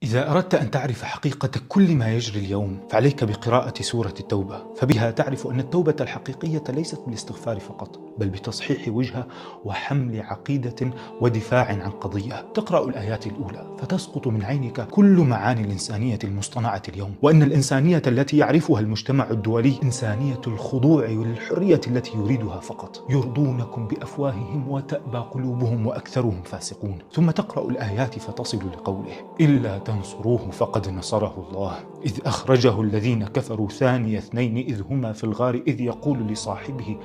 إذا أردت أن تعرف حقيقة كل ما يجري اليوم فعليك بقراءة سورة التوبة، فبها تعرف أن التوبة الحقيقية ليست بالاستغفار فقط، بل بتصحيح وجهة وحمل عقيدة ودفاع عن قضية. تقرأ الآيات الأولى فتسقط من عينك كل معاني الإنسانية المصطنعة اليوم، وأن الإنسانية التي يعرفها المجتمع الدولي إنسانية الخضوع والحرية التي يريدها فقط. يرضونكم بأفواههم وتأبى قلوبهم وأكثرهم فاسقون. ثم تقرأ الآيات فتصل لقوله: إلا تنصروه فقد نصره الله إذ أخرجه الذين كفروا ثاني اثنين إذ هما في الغار إذ يقول لصاحبه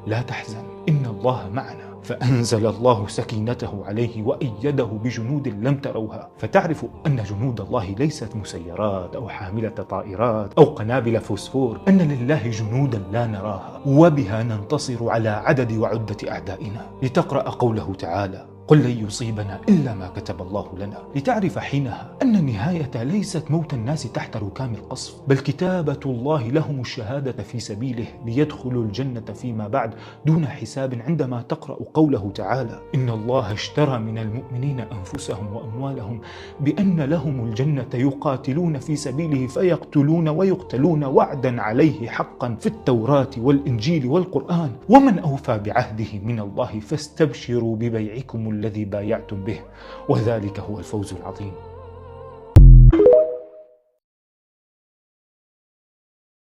لا تحزن إن الله معنا فأنزل الله سكينته عليه وأيده بجنود لم تروها. فتعرف أن جنود الله ليست مسيرات أو حاملة طائرات أو قنابل فوسفور، أن لله جنودا لا نراها وبها ننتصر على عدد وعدة أعدائنا. لتقرأ قوله تعالى: قل لن يصيبنا إلا ما كتب الله لنا، لتعرف حينها أن النهاية ليست موت الناس تحت ركام القصف، بل كتابة الله لهم الشهادة في سبيله ليدخلوا الجنة فيما بعد دون حساب. عندما تقرأ قوله تعالى: إن الله اشترى من المؤمنين أنفسهم وأموالهم بأن لهم الجنة يقاتلون في سبيله فيقتلون ويقتلون وعدا عليه حقا في التوراة والإنجيل والقرآن، ومن أوفى بعهده من الله فاستبشروا ببيعكم الذي بايعتم به وذلك هو الفوز العظيم.